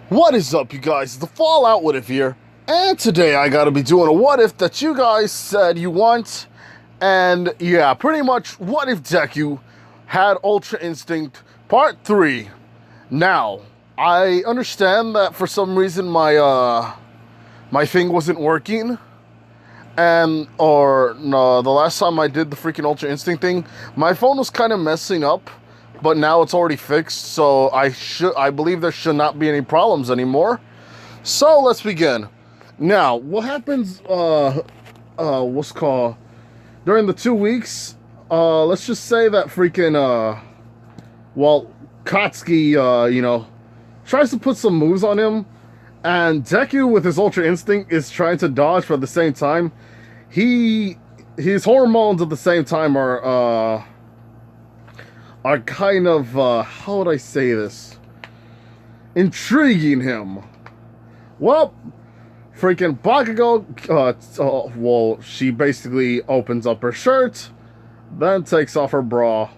What is up, you guys? It's the Fallout What If here, and today I gotta be doing a what if that you guys said you want. And yeah, pretty much what if Deku had Ultra Instinct Part 3. Now, I understand that for some reason my thing wasn't working, and no, the last time I did the freaking Ultra Instinct thing, my phone was kind of messing up. But now it's already fixed, so I believe there should not be any problems anymore. So let's begin. Now, what happens, during the 2 weeks, let's just say that freaking, Katsuki, tries to put some moves on him, and Deku with his Ultra Instinct is trying to dodge, but at the same time, his hormones at the same time are kind of, how would I say this? Intriguing him. Well, freaking Bakugo, she basically opens up her shirt, then takes off her bra,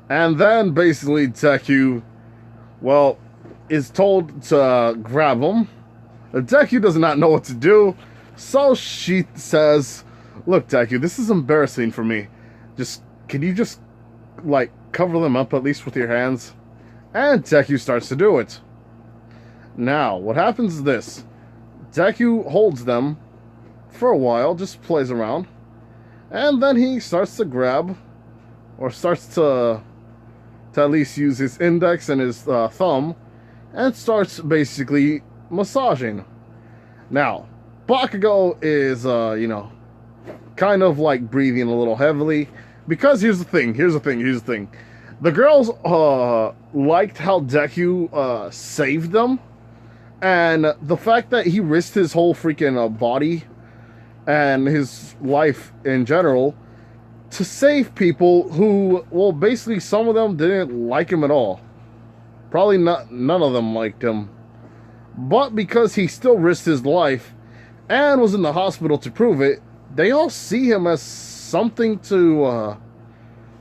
and then basically Deku, is told to grab him. Deku does not know what to do, so she says, "Look, Deku, this is embarrassing for me. Can you just cover them up at least with your hands?" And Deku starts to do it. Now, what happens is this. Deku holds them for a while, just plays around, and then he starts to grab, or starts to at least use his index and his thumb, and starts basically massaging. Now, Bakugo is, kind of breathing a little heavily. Because here's the thing. The girls liked how Deku saved them, and the fact that he risked his whole freaking body and his life in general to save people who, basically some of them didn't like him at all. Probably none of them liked him. But because he still risked his life and was in the hospital to prove it, they all see him as something to,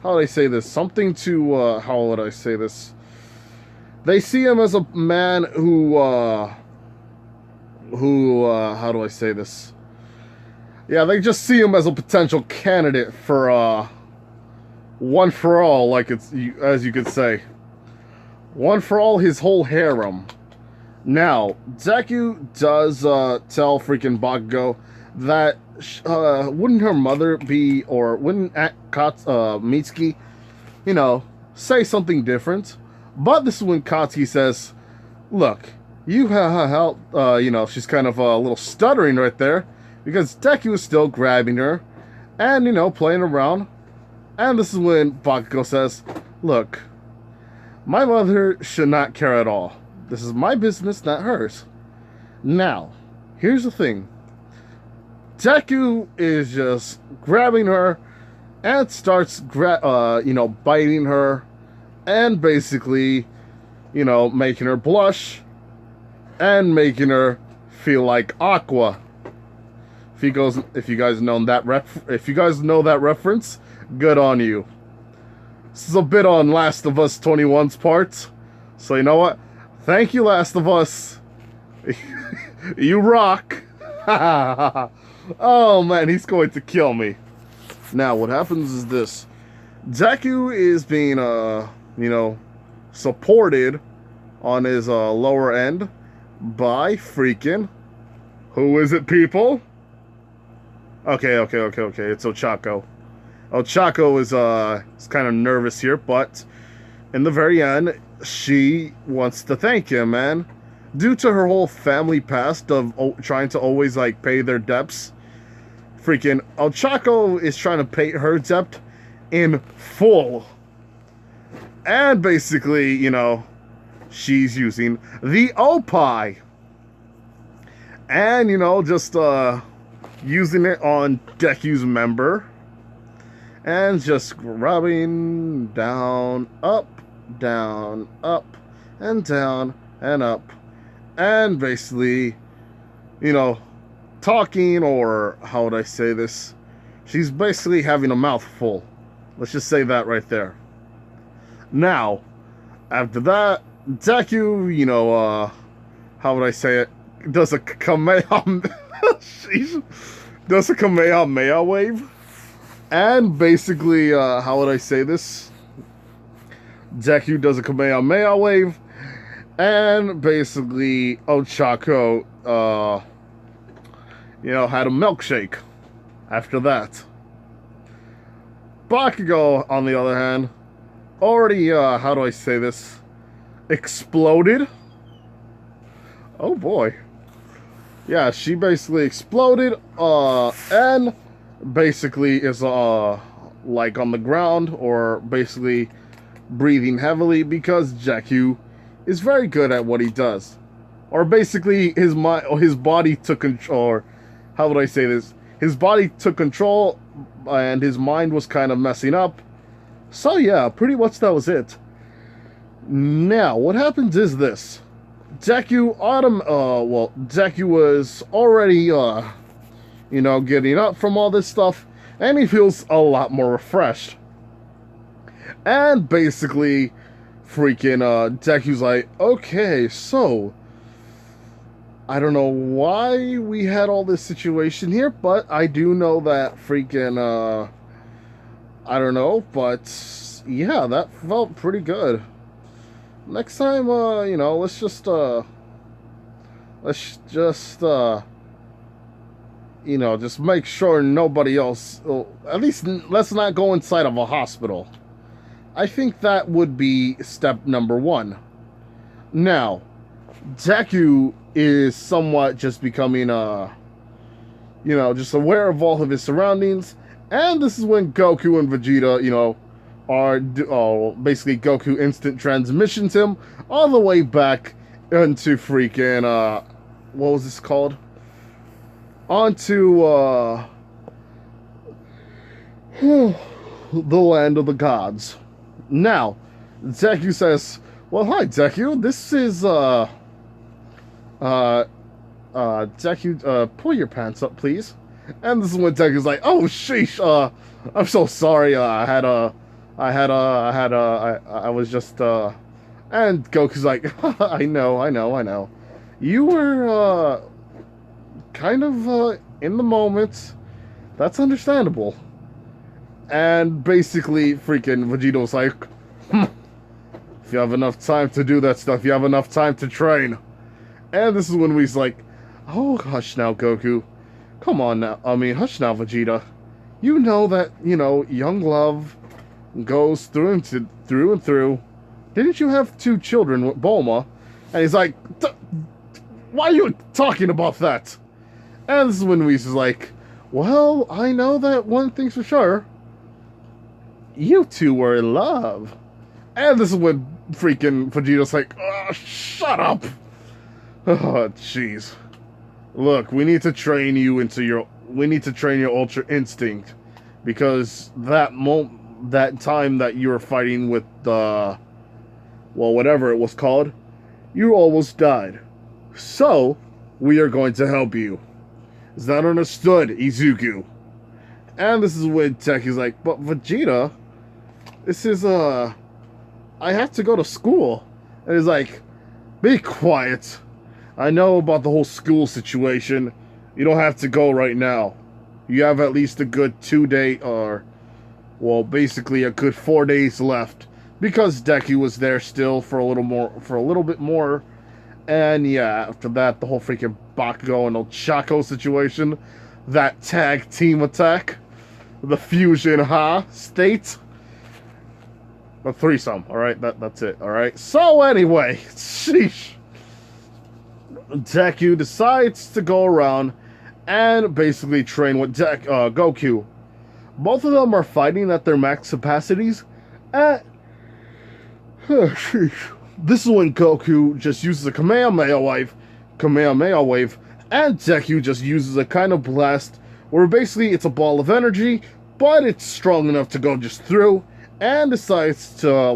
how would I say this? How would I say this? They see him as a man who, how do I say this? Yeah, they just see him as a potential candidate for, one for all, as you could say. One for all, his whole harem. Now, Deku does, tell freaking Bakugo that wouldn't her mother be, or wouldn't Mitsuki, say something different? But this is when Katsuki says, "Look, you help," she's kind of a little stuttering right there, because Deku is still grabbing her, and, playing around. And this is when Bakugo says, "Look, my mother should not care at all. This is my business, not hers." Now, here's the thing. Deku is just grabbing her and starts, biting her and basically, making her blush and making her feel like Aqua. If you guys know that reference, good on you. This is a bit on Last of Us 21's part, so you know what? Thank you, Last of Us. You rock. Oh man, he's going to kill me. Now, what happens is this. Deku is being, supported on his lower end by freaking... Who is it, people? Okay. It's Ochako. Ochako is kind of nervous here, but in the very end, she wants to thank him, man. Due to her whole family past of trying to always, pay their debts, freaking Ochako is trying to pay her debt in full. And basically, she's using the Opie. And, just using it on Deku's member. And just rubbing down, up, and down, and up. And basically, talking, or how would I say this? She's basically having a mouthful. Let's just say that right there. Now, after that, Deku, how would I say it? Does a Kamehameha, does a Kamehameha wave, and basically, how would I say this? Deku does a Kamehameha wave, and basically, Ochako, had a milkshake after that. Bakugo, on the other hand, already, how do I say this? Exploded. Oh boy. Yeah, she basically exploded, and basically is, like on the ground, or basically breathing heavily because Deku is very good at what he does. Or basically, his body took control, or how would I say this? His body took control, and his mind was kind of messing up. So yeah, pretty much that was it. Now, what happens is this. Deku was already, getting up from all this stuff, and he feels a lot more refreshed. And basically, freaking, Deku's like, okay, so, I don't know why we had all this situation here, but I do know that freaking, I don't know, but, yeah, that felt pretty good. Next time, let's just make sure nobody else, at least let's not go inside of a hospital. I think that would be step number 1. Now, Deku is somewhat just becoming, just aware of all of his surroundings, and this is when Goku and Vegeta, are basically Goku instant transmissions him all the way back into freaking, what was this called? Onto, the land of the gods. Now, Deku says, well, hi, Deku, this is, Deku, pull your pants up, please. And this is when Deku's like, oh, sheesh, I'm so sorry, I was just, and Goku's like, I know. You were, kind of, in the moment. That's understandable. And basically, freaking Vegeto's like, if you have enough time to do that stuff, you have enough time to train. And this is when we's like, oh, hush now, Goku. Come on now. Hush now, Vegeta. You know that, young love goes through and through. Didn't you have 2 children with Bulma? And he's like, why are you talking about that? And this is when Whis is like, well, I know that one thing's for sure. You 2 were in love. And this is when freaking Vegeta's like, oh, shut up. Oh, jeez. Look, we need to train you we need to train your Ultra Instinct. Because that time that you were fighting with whatever it was called, you almost died. So, we are going to help you. Is that understood, Izuku? And this is when Deku's like, but Vegeta, this is, I have to go to school. And he's like, be quiet. I know about the whole school situation. You don't have to go right now. You have at least a good 2 day, basically a good 4 days left. Because Deku was there still for a little bit more. And yeah, after that, the whole freaking Bakugo and Ochako situation. That tag team attack. The fusion, state. A threesome, alright? That's it, alright? So anyway, sheesh. Deku decides to go around and basically train with Goku. Both of them are fighting at their max capacities. This is when Goku just uses a Kamehameha wave, and Deku just uses a kind of blast where basically it's a ball of energy, but it's strong enough to go just through, and decides to,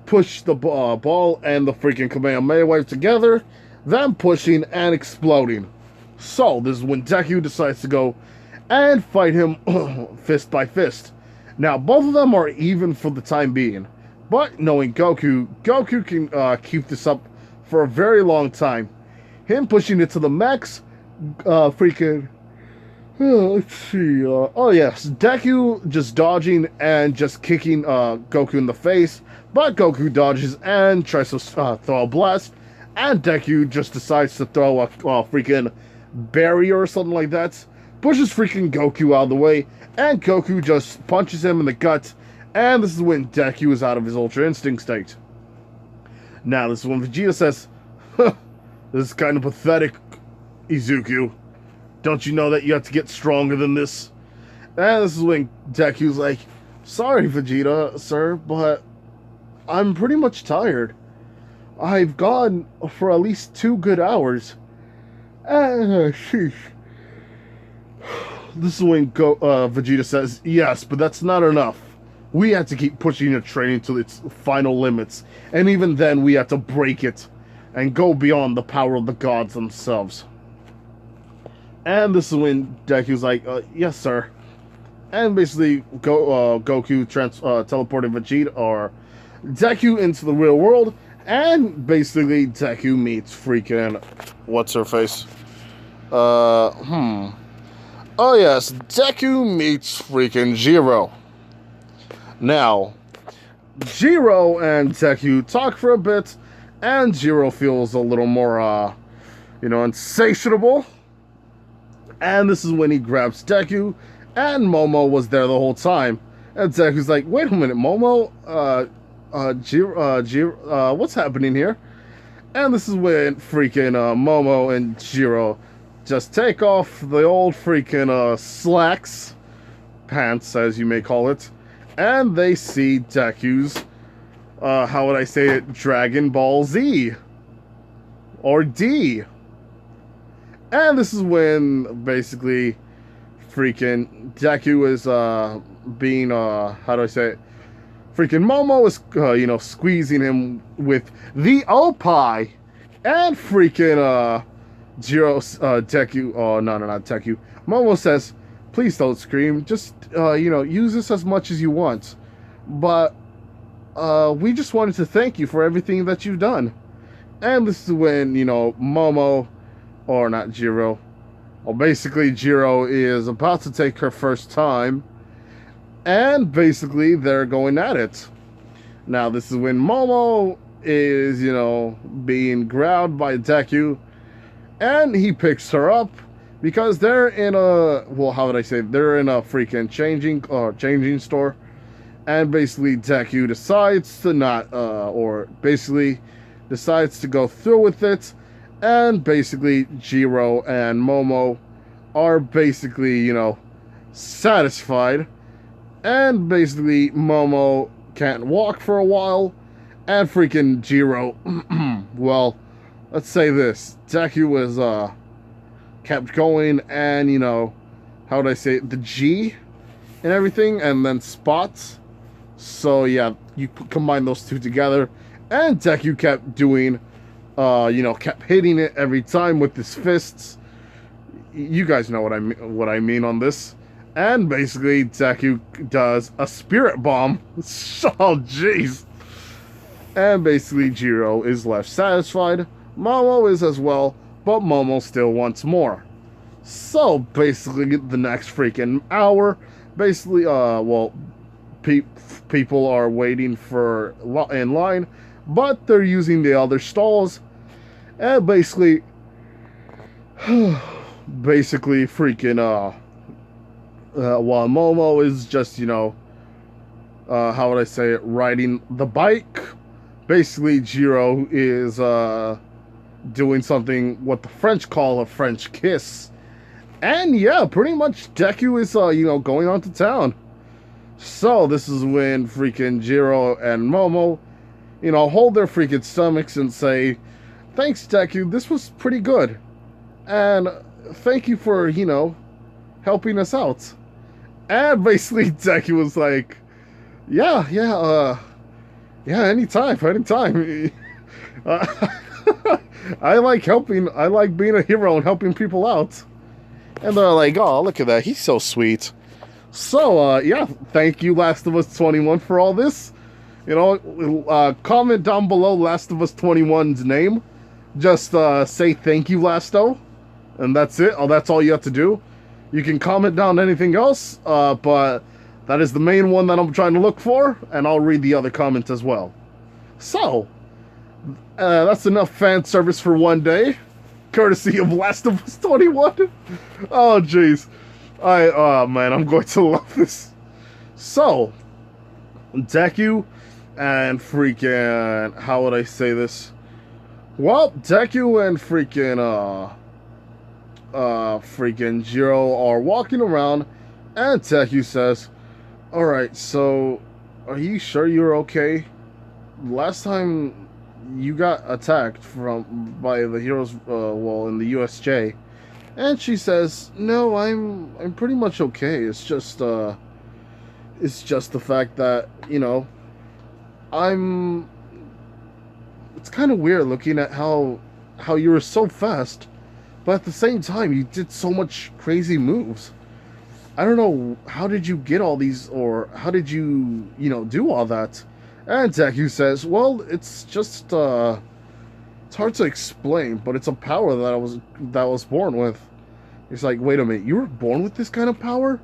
push the ball and the freaking Kamehameha wave together, then pushing and exploding. So, this is when Deku decides to go and fight him fist by fist. Now, both of them are even for the time being. But knowing Goku, Goku can keep this up for a very long time. Him pushing it to the max, freaking... let's see. Oh, yes. Deku just dodging and just kicking Goku in the face. But Goku dodges and tries to throw a blast. And Deku just decides to throw a freaking barrier or something like that. Pushes freaking Goku out of the way. And Goku just punches him in the gut. And this is when Deku is out of his Ultra Instinct state. Now, this is when Vegeta says, huh, this is kind of pathetic, Izuku. Don't you know that you have to get stronger than this? And this is when Deku's like, sorry, Vegeta, sir, but I'm pretty much tired. I've gone for at least 2 good hours. Sheesh. This is when Vegeta says, yes, but that's not enough. We have to keep pushing your training to its final limits. And even then, we have to break it and go beyond the power of the gods themselves. And this is when Deku's like, yes, sir. And basically, Goku teleported Vegeta, or Deku into the real world. And basically, Deku meets freaking... What's-her-face? Oh, yes. Deku meets freaking Jiro. Now, Jiro and Deku talk for a bit. And Jiro feels a little more, insatiable. And this is when he grabs Deku, and Momo was there the whole time. And Deku's like, wait a minute, Momo, Jiro, what's happening here? And this is when freaking Momo and Jiro just take off the old freaking slacks, pants as you may call it, and they see Deku's, how would I say it, Dragon Ball Z, or D. And this is when, basically, freaking Deku is, being, how do I say it? Freaking Momo is, squeezing him with the Opie. And freaking, Deku, oh, no, not Deku. Momo says, please don't scream. Just, use this as much as you want. But, we just wanted to thank you for everything that you've done. And this is when, Momo... Or not Jiro. Well, basically, Jiro is about to take her first time. And basically, they're going at it. Now, this is when Momo is, being grabbed by Deku. And he picks her up. Because they're in a... Well, how would I say? They're in a freaking changing store. And basically, Deku decides to not... or basically decides to go through with it. And basically, Jiro and Momo are basically, satisfied. And basically, Momo can't walk for a while. And freaking Jiro, well, let's say this. Deku was, kept going and, how would I say it? The G and everything. And then spots. So, yeah, you combine those two together. And Deku kept doing... kept hitting it every time with his fists. You guys know what I mean on this. And basically, Deku does a spirit bomb. Oh, jeez. And basically, Jiro is left satisfied. Momo is as well, but Momo still wants more. So, basically, the next freaking hour, basically, people are waiting in line, but they're using the other stalls. And basically freaking, while Momo is just, how would I say it, riding the bike, basically Jiro is, doing something what the French call a French kiss. And yeah, pretty much Deku is, going on to town. So this is when freaking Jiro and Momo, hold their freaking stomachs and say, thanks, Deku, this was pretty good. And thank you for, helping us out. And basically, Deku was like, yeah, anytime. I like helping, I like being a hero and helping people out. And they're like, oh, look at that, he's so sweet. So, yeah, thank you, Last of Us 21, for all this. You know, comment down below Last of Us 21's name. Just say thank you, Lasto, and that's it. Oh, that's all you have to do. You can comment down anything else, but that is the main one that I'm trying to look for, and I'll read the other comments as well. So, that's enough fan service for one day, courtesy of Last of Us 21. Oh, jeez. Oh, man, I'm going to love this. So, Deku and freaking, how would I say this? Well, Deku and freaking Jiro are walking around, and Deku says, "Alright, so, are you sure you're okay? Last time you got attacked by the heroes, in the USJ." And she says, "No, I'm pretty much okay. It's just the fact that, you know, it's kind of weird looking at how you were so fast, but at the same time you did so much crazy moves. I don't know, how did you get all these, or how did you, do all that?" And Deku says, "Well, it's just it's hard to explain, but it's a power that I was born with." He's like, "Wait a minute, you were born with this kind of power?"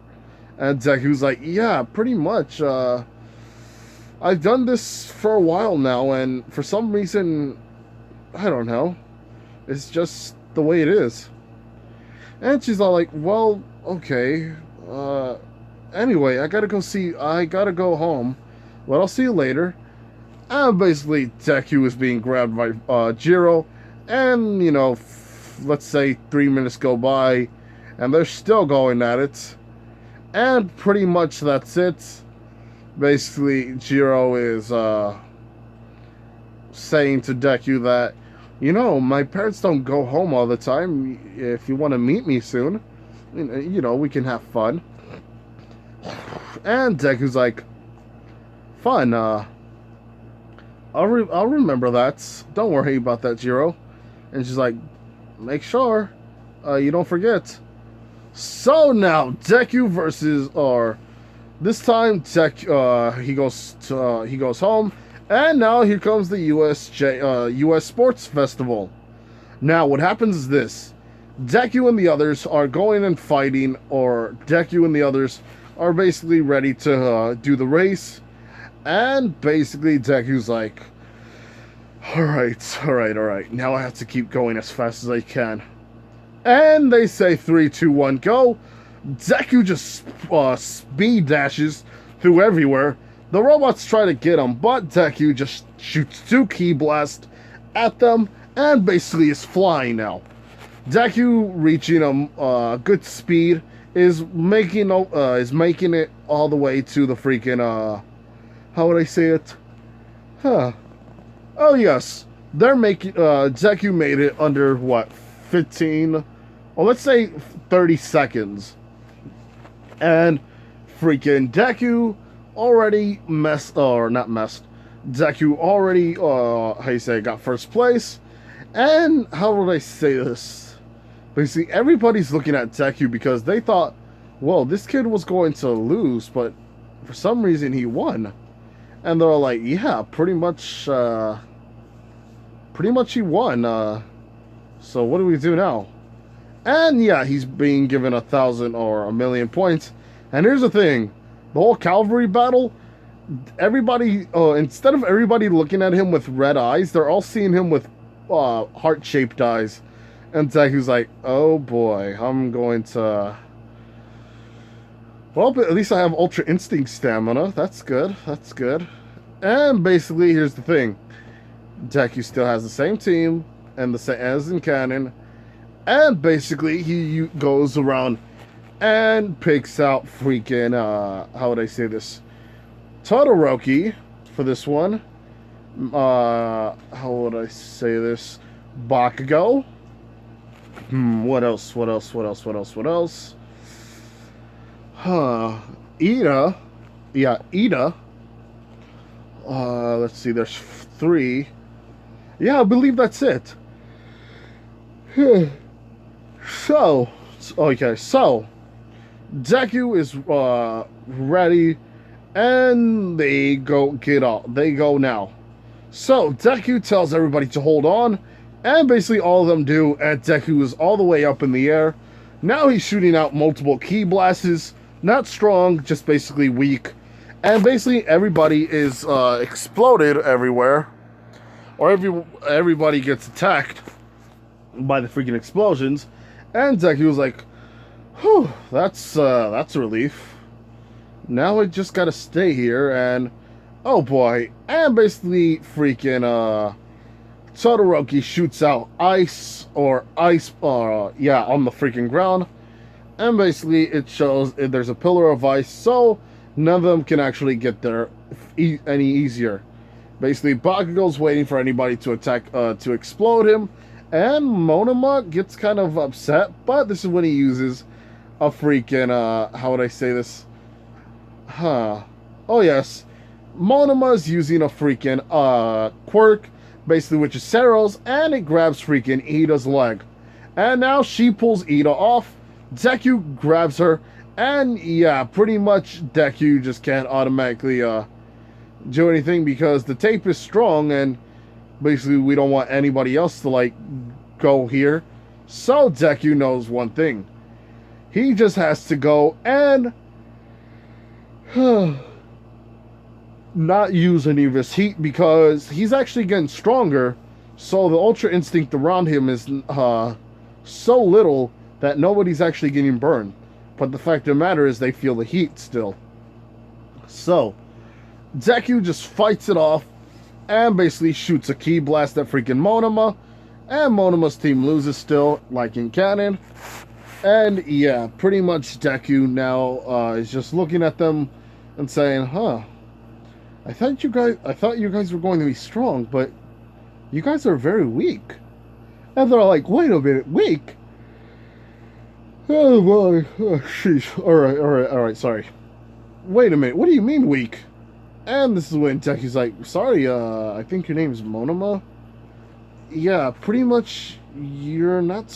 And Deku's like, "Yeah, pretty much. I've done this for a while now, and for some reason, I don't know, it's just the way it is." And she's all like, "Well, okay. Anyway, I gotta go home, but I'll see you later." And basically, Deku is being grabbed by Jiro, and, let's say 3 minutes go by, and they're still going at it. And pretty much that's it. Basically, Jiro is saying to Deku that, "My parents don't go home all the time. If you want to meet me soon, we can have fun." And Deku's like, "Fun, I'll remember that. Don't worry about that, Jiro." And she's like, "Make sure you don't forget." So now Deku this time he goes home, and now here comes the US Sports Festival. Now what happens is this: Deku and the others are going and fighting, or Deku and the others are basically ready to do the race. And basically Deku's like, all right. Now I have to keep going as fast as I can. And they say 3, 2, 1, go. Deku just speed dashes through everywhere. The robots try to get him, but Deku just shoots 2 ki blasts at them and basically is flying now. Deku, reaching good speed, is making it all the way to the freaking how would I say it? Oh yes, they're making Deku made it under what, 15? Well, let's say 30 seconds. And freaking Deku already Deku already got first place. And how would I say this? Basically, everybody's looking at Deku because they thought, well, this kid was going to lose, but for some reason he won. And they're like, yeah, pretty much he won. So what do we do now? And yeah, he's being given 1,000 or 1,000,000 points. And here's the thing: the whole Calvary battle, everybody, instead of everybody looking at him with red eyes, they're all seeing him with heart-shaped eyes. And Deku's like, oh boy, I'm going to... Well, but at least I have Ultra Instinct stamina. That's good. And basically, here's the thing: Deku still has the same team and the same as in canon. And basically, he goes around and picks out freaking, how would I say this? Todoroki for this one. How would I say this? Bakugo. What else? Ida. Yeah, Ida. Let's see, there's 3. Yeah, I believe that's it. So, Deku is ready, and they go now. So Deku tells everybody to hold on, and basically all of them do, and Deku is all the way up in the air. Now he's shooting out multiple ki blasts, not strong, just basically weak. And basically everybody is exploded everywhere, or everybody gets attacked by the freaking explosions. And Deku was like, whew, that's a relief. Now I just gotta stay here, and oh boy. And basically freaking Todoroki shoots out ice on the freaking ground. And basically it shows there's a pillar of ice, so none of them can actually get there any easier. Basically Bakugo's waiting for anybody to attack, to explode him. And Monoma gets kind of upset, but this is when he uses a freaking, how would I say this? Oh yes. Monoma's using a freaking, quirk, basically, which is Sero's, and it grabs freaking Ida's leg. And now she pulls Ida off, Deku grabs her, and yeah, pretty much Deku just can't automatically, do anything because the tape is strong, and basically we don't want anybody else to, like, go here. So Deku knows one thing. He just has to go and not use any of his heat because he's actually getting stronger. So the Ultra Instinct around him is so little that nobody's actually getting burned. But the fact of the matter is they feel the heat still. So Deku just fights it off and basically shoots a ki blast at freaking Monoma. And Monoma's team loses still, like in canon. And yeah, pretty much Deku now is just looking at them and saying, I thought you guys were going to be strong, but you guys are very weak. And they're like, wait a minute, weak? Oh boy, oh sheesh. Alright, sorry. Wait a minute, what do you mean weak? And this is when Deku's like, sorry, I think your name's Monoma? Yeah, pretty much you're not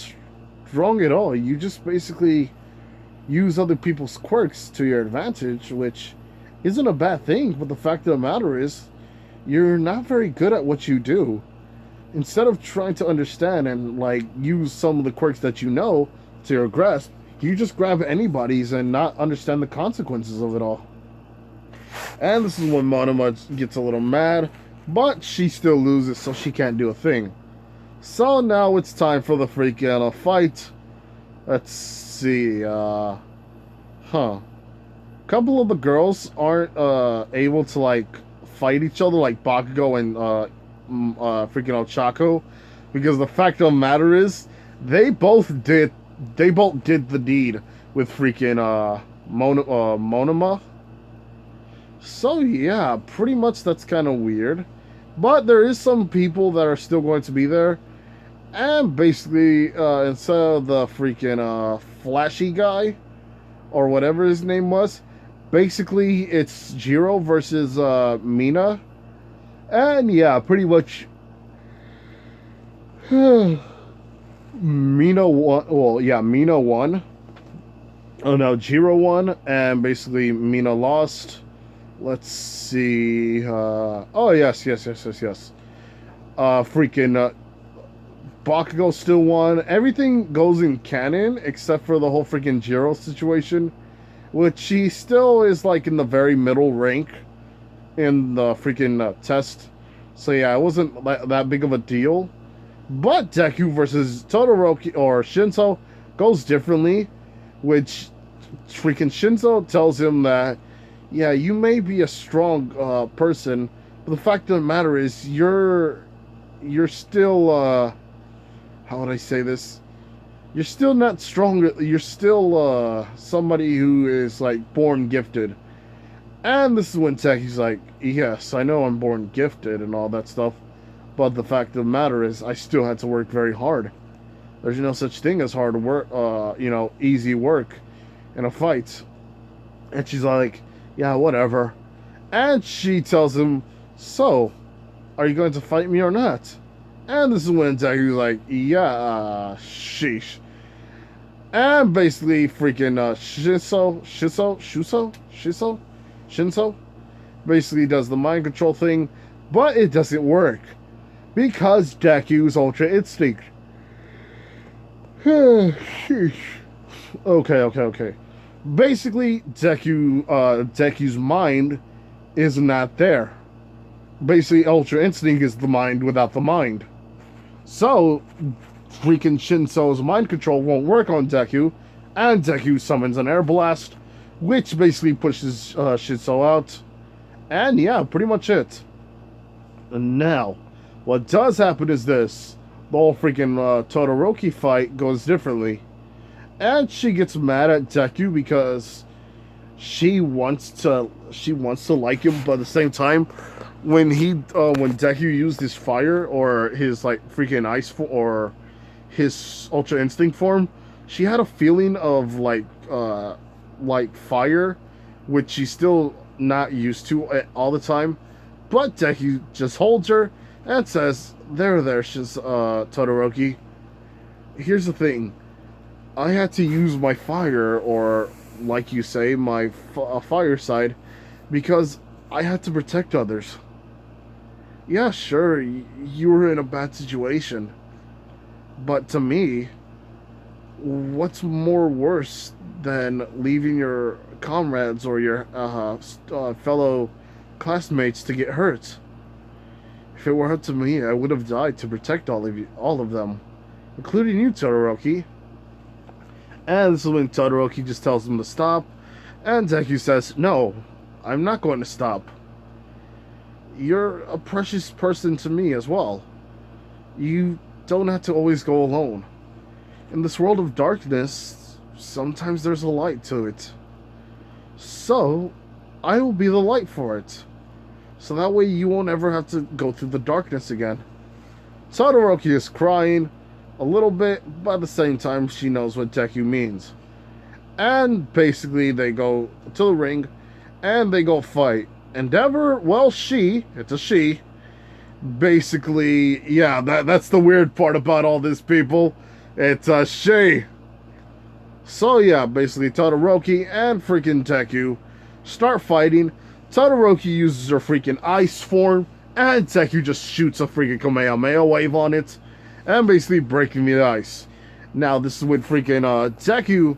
strong at all. You just basically use other people's quirks to your advantage, which isn't a bad thing, but the fact of the matter is you're not very good at what you do. Instead of trying to understand and like use some of the quirks that you know to your grasp, you just grab anybody's and not understand the consequences of it all. And this is when Monoma gets a little mad, but she still loses, so she can't do a thing. So now it's time for the freaking fight. Let's see, couple of the girls aren't able to like fight each other like Bakugo and freaking Ochako, because the fact of the matter is they both did the deed with freaking Monoma. So yeah, pretty much that's kind of weird, but there is some people that are still going to be there. And basically instead of the freaking flashy guy or whatever his name was, basically it's Jiro versus Mina. And yeah, pretty much Mina won. Well, yeah, Mina won. Oh no, Jiro won, and basically Mina lost. Let's see. Oh yes. Freaking Bakugo still won. Everything goes in canon except for the whole freaking Jiro situation, which he still is like in the very middle rank in the freaking test. So yeah, it wasn't that big of a deal. But Deku versus Todoroki or Shinso goes differently, which freaking Shinso tells him that, yeah, you may be a strong person, but the fact of the matter is you're still how would I say this? You're still not strong. You're still somebody who is like born gifted. And this is when Teki's like, yes, I know I'm born gifted and all that stuff, but the fact of the matter is I still had to work very hard. There's no such thing as hard work, easy work in a fight. And she's like, yeah, whatever. And she tells him, so, are you going to fight me or not? And this is when Deku's like, yeah, sheesh. And basically, freaking Shinso basically does the mind control thing, but it doesn't work because Deku's Ultra Instinct. Okay. Basically, Deku's mind is not there. Basically, Ultra Instinct is the mind without the mind. So, freaking Shinso's mind control won't work on Deku, and Deku summons an air blast, which basically pushes Shinso out. And yeah, pretty much it. And now, what does happen is this. The whole freaking Todoroki fight goes differently. And she gets mad at Deku because she wants to like him, but at the same time, when Deku used his fire or his like freaking ice or his Ultra Instinct form, she had a feeling of like fire, which she's still not used to all the time. But Deku just holds her and says, there, she's Todoroki. Here's the thing. I had to use my fire, or like you say, my fire side, because I had to protect others. Yeah, sure, you were in a bad situation. But to me, what's more worse than leaving your comrades or your fellow classmates to get hurt? If it were up to me, I would have died to protect all of them, including you, Todoroki. And this is when Todoroki just tells him to stop, and Deku says, no, I'm not going to stop. You're a precious person to me as well. You don't have to always go alone. In this world of darkness, sometimes there's a light to it. So, I will be the light for it. So that way you won't ever have to go through the darkness again. Todoroki is crying a little bit, but at the same time she knows what Deku means. And basically they go to the ring and they go fight. Endeavor, well, it's a she. Basically, yeah, that's the weird part about all this, people. It's a she. So yeah, basically Todoroki and freaking Deku start fighting. Todoroki uses her freaking ice form, and Deku just shoots a freaking Kamehameha wave on it, and basically breaking the ice. Now, this is when freaking Deku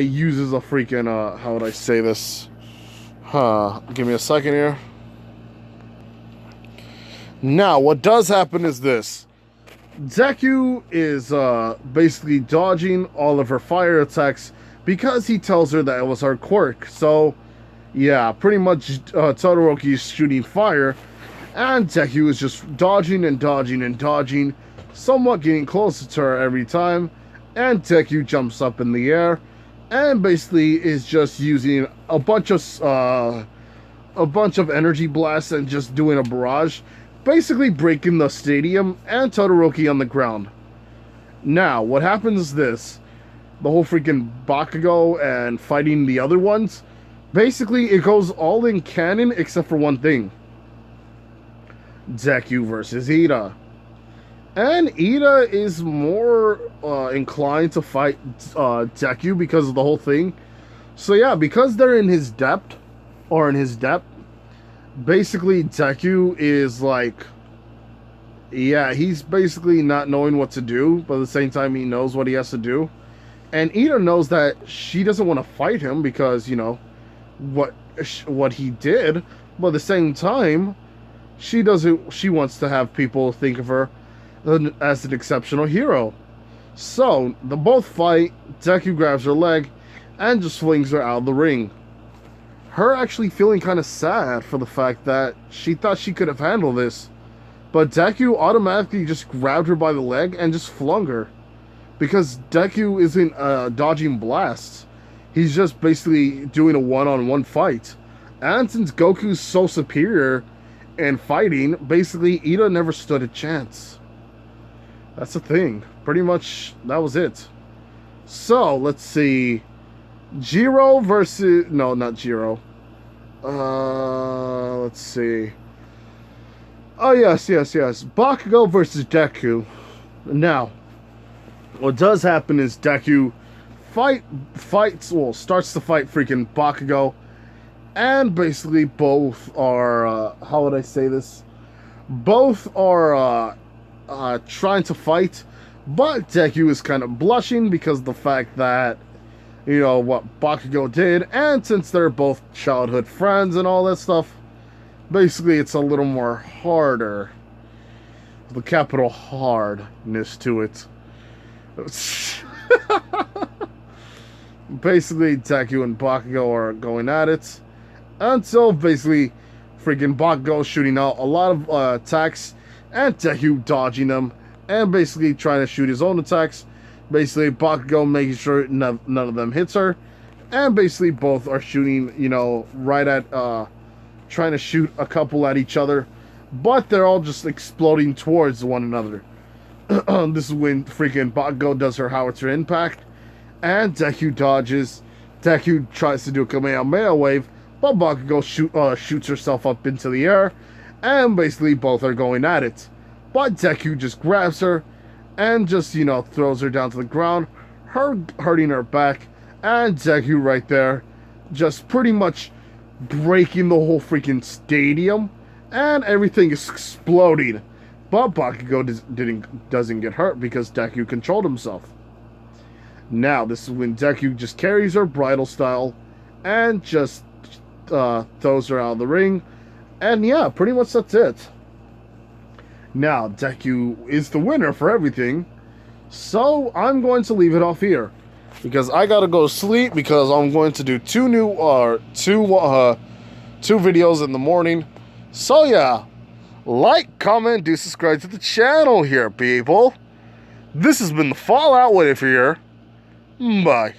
uses a freaking, how would I say this? Give me a second here. Now, what does happen is this. Deku is basically dodging all of her fire attacks because he tells her that it was her quirk. So, yeah, pretty much Todoroki is shooting fire, and Deku is just dodging and dodging and dodging, somewhat getting closer to her every time, and Deku jumps up in the air, and basically is just using a bunch of energy blasts and just doing a barrage, basically breaking the stadium and Todoroki on the ground. Now, what happens is this. The whole freaking Bakugo and fighting the other ones, basically it goes all in canon except for one thing. Deku versus Ida. And Ida is more inclined to fight Deku because of the whole thing. So yeah, because they're in his depth, basically Deku is like, yeah, he's basically not knowing what to do, but at the same time he knows what he has to do. And Ida knows that she doesn't want to fight him because, you know, what he did, but at the same time, she wants to have people think of her as an exceptional hero. So, they both fight, Deku grabs her leg, and just flings her out of the ring. Her actually feeling kind of sad for the fact that she thought she could have handled this, but Deku automatically just grabbed her by the leg and just flung her. Because Deku isn't dodging blasts. He's just basically doing a one-on-one fight. And since Goku's so superior in fighting, basically Ida never stood a chance. That's the thing. Pretty much, that was it. So, let's see. Jiro versus... No, not Jiro. Let's see. Oh, yes. Bakugo versus Deku. Now, what does happen is Deku starts to fight freaking Bakugo, and basically both are, how would I say this? Both are trying to fight, but Deku is kind of blushing because of the fact that, you know, what Bakugo did, and since they're both childhood friends and all that stuff, basically it's a little more harder. The capital hardness to it. Basically, Deku and Bakugo are going at it until basically freaking Bakugo shooting out a lot of attacks and Deku dodging them and basically trying to shoot his own attacks. Basically, Bakugo making sure none of them hits her, and basically both are shooting, you know, right at trying to shoot a couple at each other, but they're all just exploding towards one another. This is when freaking Bakugo does her howitzer impact, and Deku dodges. Deku tries to do a Kamehameha wave, but Bakugo shoots herself up into the air, and basically both are going at it. But Deku just grabs her, and just, you know, throws her down to the ground, hurting her back, and Deku right there, just pretty much breaking the whole freaking stadium, and everything is exploding. But Bakugo doesn't get hurt because Deku controlled himself. Now, this is when Deku just carries her bridal style and just throws her out of the ring. And yeah, pretty much that's it. Now, Deku is the winner for everything. So, I'm going to leave it off here. Because I gotta go to sleep because I'm going to do two videos in the morning. So yeah, like, comment, do subscribe to the channel here, people. This has been the Fallout with it here. Bye.